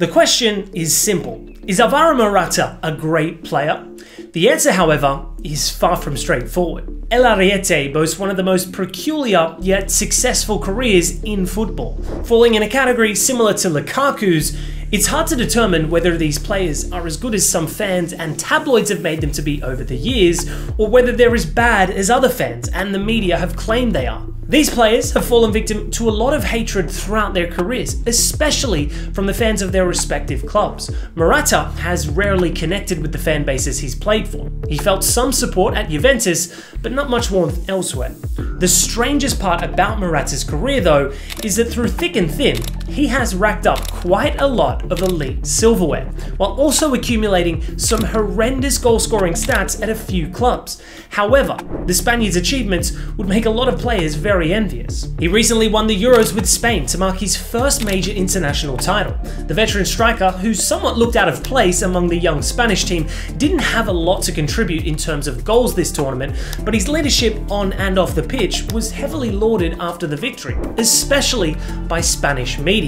The question is simple. Is Álvaro Morata a great player? The answer, however, is far from straightforward. El Ariete boasts one of the most peculiar yet successful careers in football. Falling in a category similar to Lukaku's, it's hard to determine whether these players are as good as some fans and tabloids have made them to be over the years, or whether they're as bad as other fans and the media have claimed they are. These players have fallen victim to a lot of hatred throughout their careers, especially from the fans of their respective clubs. Morata has rarely connected with the fan bases he's played for. He felt some support at Juventus, but not much warmth elsewhere. The strangest part about Morata's career, though, is that through thick and thin, he has racked up quite a lot of elite silverware, while also accumulating some horrendous goal-scoring stats at a few clubs. However, the Spaniard's achievements would make a lot of players very envious. He recently won the Euros with Spain to mark his first major international title. The veteran striker, who's somewhat looked out of place among the young Spanish team, didn't have a lot to contribute in terms of goals this tournament, but his leadership on and off the pitch was heavily lauded after the victory, especially by Spanish media.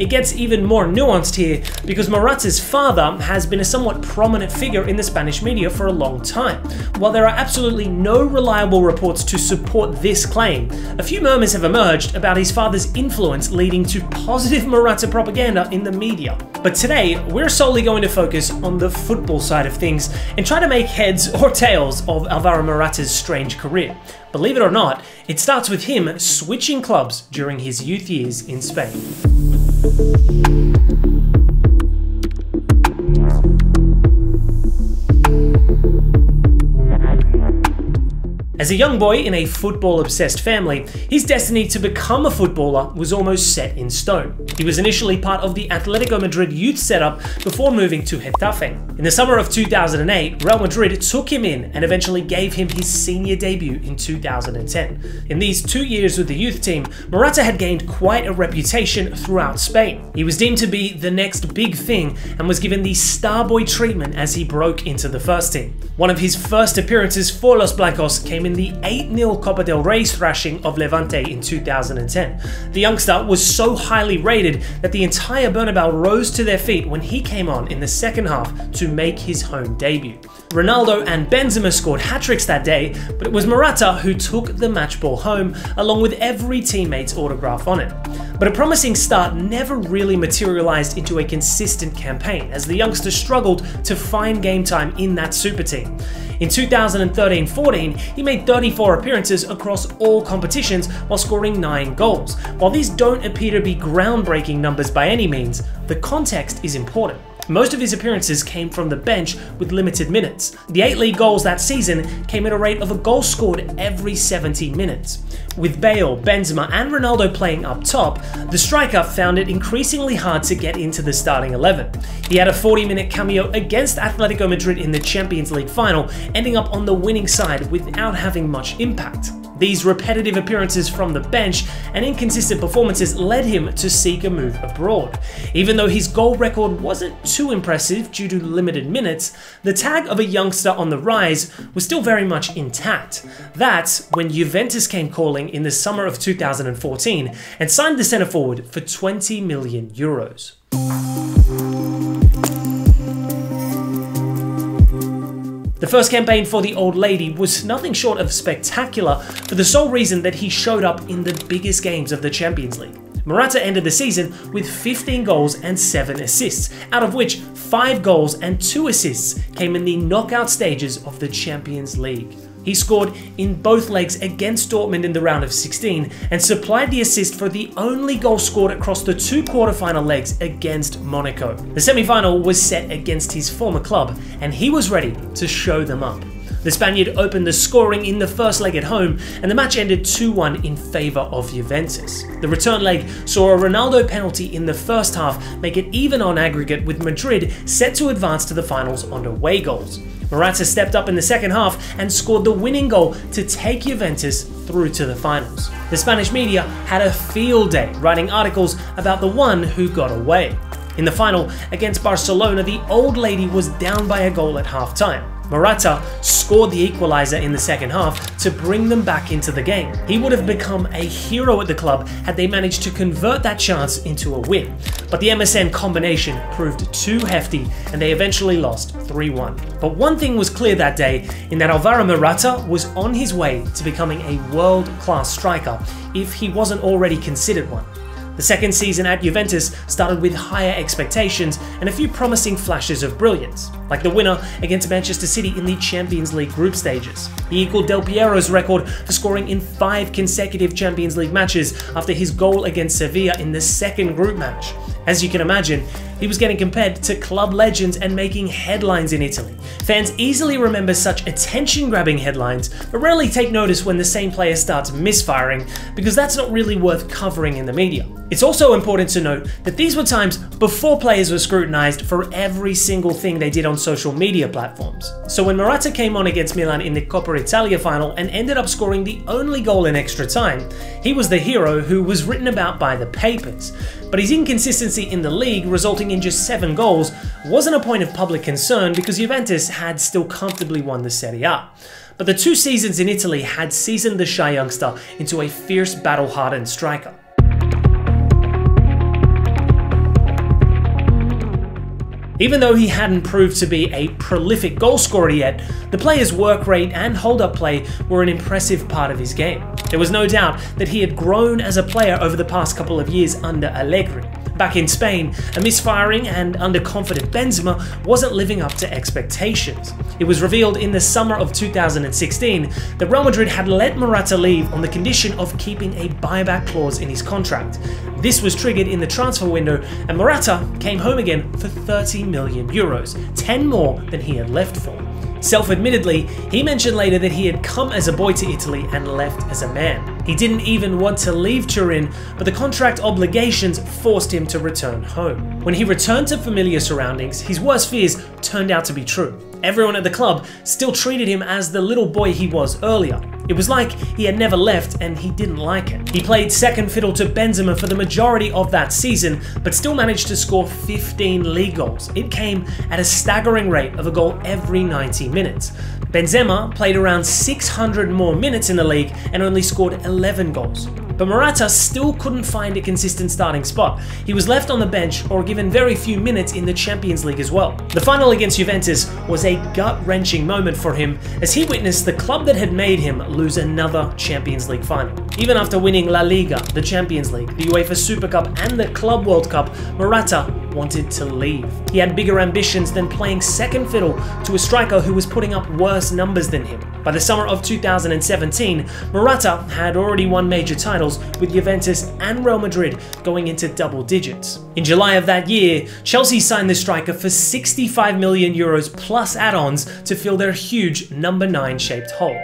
It gets even more nuanced here because Morata's father has been a somewhat prominent figure in the Spanish media for a long time. While there are absolutely no reliable reports to support this claim, a few murmurs have emerged about his father's influence leading to positive Morata propaganda in the media. But today, we're solely going to focus on the football side of things and try to make heads or tails of Álvaro Morata's strange career. Believe it or not, it starts with him switching clubs during his youth years in Spain. As a young boy in a football-obsessed family, his destiny to become a footballer was almost set in stone. He was initially part of the Atletico Madrid youth setup before moving to Getafe. In the summer of 2008, Real Madrid took him in and eventually gave him his senior debut in 2010. In these 2 years with the youth team, Morata had gained quite a reputation throughout Spain. He was deemed to be the next big thing and was given the starboy treatment as he broke into the first team. One of his first appearances for Los Blancos came in the 8-0 Copa del Rey thrashing of Levante in 2010. The youngster was so highly rated that the entire Bernabeu rose to their feet when he came on in the second half to make his home debut. Ronaldo and Benzema scored hat-tricks that day, but it was Morata who took the match ball home, along with every teammate's autograph on it. But a promising start never really materialized into a consistent campaign, as the youngster struggled to find game time in that super team. In 2013-14, he made 34 appearances across all competitions while scoring 9 goals. While these don't appear to be groundbreaking numbers by any means, the context is important. Most of his appearances came from the bench with limited minutes. The 8 league goals that season came at a rate of a goal scored every 70 minutes. With Bale, Benzema and Ronaldo playing up top, the striker found it increasingly hard to get into the starting 11. He had a 40-minute cameo against Atletico Madrid in the Champions League final, ending up on the winning side without having much impact. These repetitive appearances from the bench and inconsistent performances led him to seek a move abroad. Even though his goal record wasn't too impressive due to limited minutes, the tag of a youngster on the rise was still very much intact. That's when Juventus came calling in the summer of 2014 and signed the centre forward for 20 million euros. The first campaign for the old lady was nothing short of spectacular for the sole reason that he showed up in the biggest games of the Champions League. Morata ended the season with 15 goals and 7 assists, out of which 5 goals and 2 assists came in the knockout stages of the Champions League. He scored in both legs against Dortmund in the round of 16 and supplied the assist for the only goal scored across the 2 quarter-final legs against Monaco. The semi-final was set against his former club and he was ready to show them up. The Spaniard opened the scoring in the first leg at home and the match ended 2-1 in favour of Juventus. The return leg saw a Ronaldo penalty in the first half make it even on aggregate, with Madrid set to advance to the finals on away goals. Morata stepped up in the second half and scored the winning goal to take Juventus through to the finals. The Spanish media had a field day writing articles about the one who got away. In the final against Barcelona, the old lady was down by a goal at half-time. Morata scored the equaliser in the second half to bring them back into the game. He would have become a hero at the club had they managed to convert that chance into a win. But the MSN combination proved too hefty and they eventually lost 3-1. But one thing was clear that day, in that Álvaro Morata was on his way to becoming a world-class striker if he wasn't already considered one. The second season at Juventus started with higher expectations and a few promising flashes of brilliance, like the winner against Manchester City in the Champions League group stages. He equaled Del Piero's record for scoring in 5 consecutive Champions League matches after his goal against Sevilla in the second group match. As you can imagine, he was getting compared to club legends and making headlines in Italy. Fans easily remember such attention-grabbing headlines, but rarely take notice when the same player starts misfiring, because that's not really worth covering in the media. It's also important to note that these were times before players were scrutinised for every single thing they did on social media platforms. So when Morata came on against Milan in the Coppa Italia final and ended up scoring the only goal in extra time, he was the hero who was written about by the papers. But his inconsistency in the league, resulting in just 7 goals, wasn't a point of public concern because Juventus had still comfortably won the Serie A. But the 2 seasons in Italy had seasoned the shy youngster into a fierce, battle-hardened striker. Even though he hadn't proved to be a prolific goal scorer yet, the player's work rate and hold-up play were an impressive part of his game. There was no doubt that he had grown as a player over the past couple of years under Allegri. Back in Spain, a misfiring and underconfident Benzema wasn't living up to expectations. It was revealed in the summer of 2016 that Real Madrid had let Morata leave on the condition of keeping a buyback clause in his contract. This was triggered in the transfer window and Morata came home again for 30 million euros, 10 more than he had left for. Self-admittedly, he mentioned later that he had come as a boy to Italy and left as a man. He didn't even want to leave Turin, but the contract obligations forced him to return home. When he returned to familiar surroundings, his worst fears turned out to be true. Everyone at the club still treated him as the little boy he was earlier. It was like he had never left and he didn't like it. He played second fiddle to Benzema for the majority of that season, but still managed to score 15 league goals. It came at a staggering rate of a goal every 90 minutes. Benzema played around 600 more minutes in the league and only scored 11 goals. But Morata still couldn't find a consistent starting spot. He was left on the bench or given very few minutes in the Champions League as well. The final against Juventus was a gut-wrenching moment for him as he witnessed the club that had made him lose another Champions League final. Even after winning La Liga, the Champions League, the UEFA Super Cup and the Club World Cup, Morata wanted to leave. He had bigger ambitions than playing second fiddle to a striker who was putting up worse numbers than him. By the summer of 2017, Morata had already won major titles with Juventus and Real Madrid going into double digits. In July of that year, Chelsea signed the striker for 65 million euros plus add-ons to fill their huge number 9 shaped hole.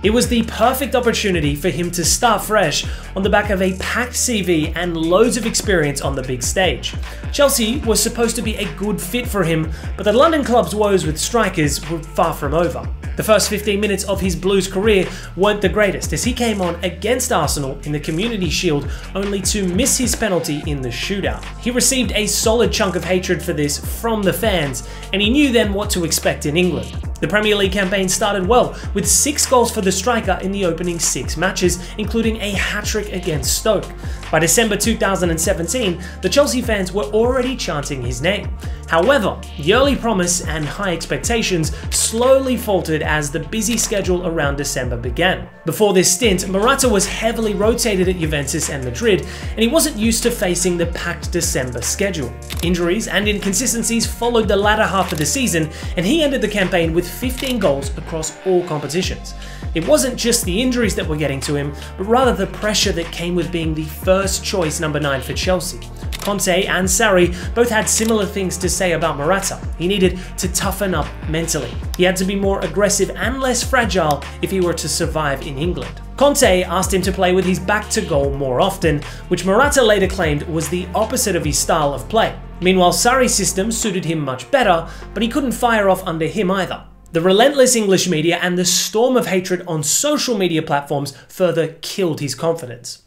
It was the perfect opportunity for him to start fresh on the back of a packed CV and loads of experience on the big stage. Chelsea was supposed to be a good fit for him, but the London club's woes with strikers were far from over. The first 15 minutes of his Blues career weren't the greatest as he came on against Arsenal in the Community Shield only to miss his penalty in the shootout. He received a solid chunk of hatred for this from the fans, and he knew then what to expect in England. The Premier League campaign started well, with 6 goals for the striker in the opening 6 matches, including a hat-trick against Stoke. By December 2017, the Chelsea fans were already chanting his name. However, the early promise and high expectations slowly faltered as the busy schedule around December began. Before this stint, Morata was heavily rotated at Juventus and Madrid, and he wasn't used to facing the packed December schedule. Injuries and inconsistencies followed the latter half of the season, and he ended the campaign with 15 goals across all competitions. It wasn't just the injuries that were getting to him, but rather the pressure that came with being the first choice number 9 for Chelsea. Conte and Sarri both had similar things to say about Morata. He needed to toughen up mentally. He had to be more aggressive and less fragile if he were to survive in England. Conte asked him to play with his back to goal more often, which Morata later claimed was the opposite of his style of play. Meanwhile, Sarri's system suited him much better, but he couldn't fire off under him either. The relentless English media and the storm of hatred on social media platforms further killed his confidence.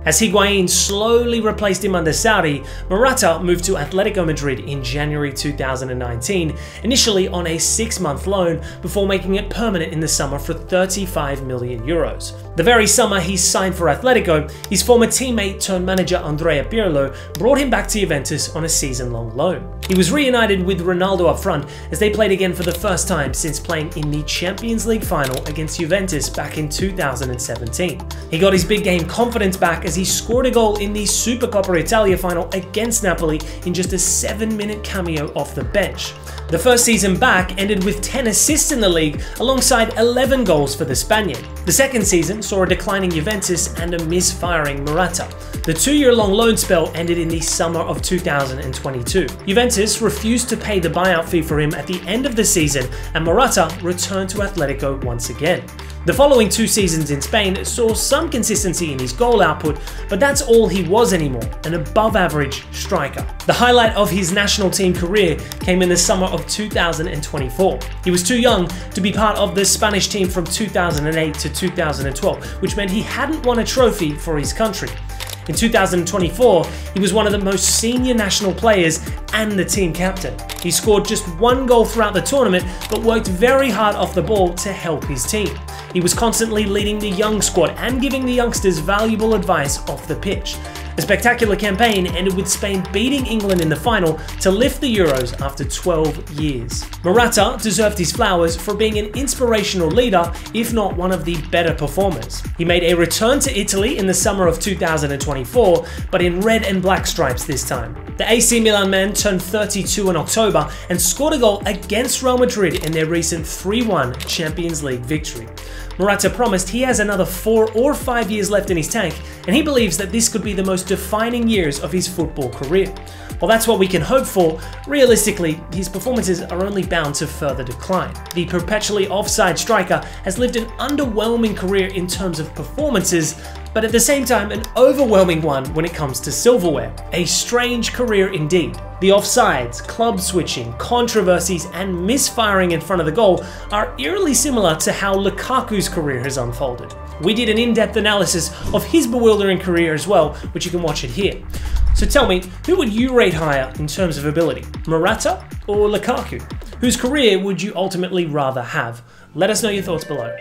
As Higuain slowly replaced him under Sarri, Morata moved to Atletico Madrid in January 2019, initially on a 6-month loan before making it permanent in the summer for 35 million euros. The very summer he signed for Atletico, his former teammate turned manager Andrea Pirlo brought him back to Juventus on a season-long loan. He was reunited with Ronaldo up front as they played again for the first time since playing in the Champions League final against Juventus back in 2017. He got his big game confidence back as he scored a goal in the Supercoppa Italia final against Napoli in just a 7-minute cameo off the bench. The first season back ended with 10 assists in the league alongside 11 goals for the Spaniard. The second season saw a declining Juventus and a misfiring Morata. The 2-year-long loan spell ended in the summer of 2022. Juventus refused to pay the buyout fee for him at the end of the season, and Morata returned to Atletico once again. The following 2 seasons in Spain saw some consistency in his goal output, but that's all he was anymore, an above-average striker. The highlight of his national team career came in the summer of 2024. He was too young to be part of the Spanish team from 2008 to 2012, which meant he hadn't won a trophy for his country. In 2024, he was one of the most senior national players and the team captain. He scored just 1 goal throughout the tournament, but worked very hard off the ball to help his team. He was constantly leading the young squad and giving the youngsters valuable advice off the pitch. A spectacular campaign ended with Spain beating England in the final to lift the Euros after 12 years. Morata deserved his flowers for being an inspirational leader, if not one of the better performers. He made a return to Italy in the summer of 2024, but in red and black stripes this time. The AC Milan man turned 32 in October and scored a goal against Real Madrid in their recent 3-1 Champions League victory. Morata promised he has another 4 or 5 years left in his tank, and he believes that this could be the most defining years of his football career. While that's what we can hope for, realistically, his performances are only bound to further decline. The perpetually offside striker has lived an underwhelming career in terms of performances, but at the same time an overwhelming one when it comes to silverware. A strange career indeed. The offsides, club switching, controversies, and misfiring in front of the goal are eerily similar to how Lukaku's career has unfolded. We did an in-depth analysis of his bewildering career as well, which you can watch it here. So tell me, who would you rate higher in terms of ability, Morata or Lukaku? Whose career would you ultimately rather have? Let us know your thoughts below.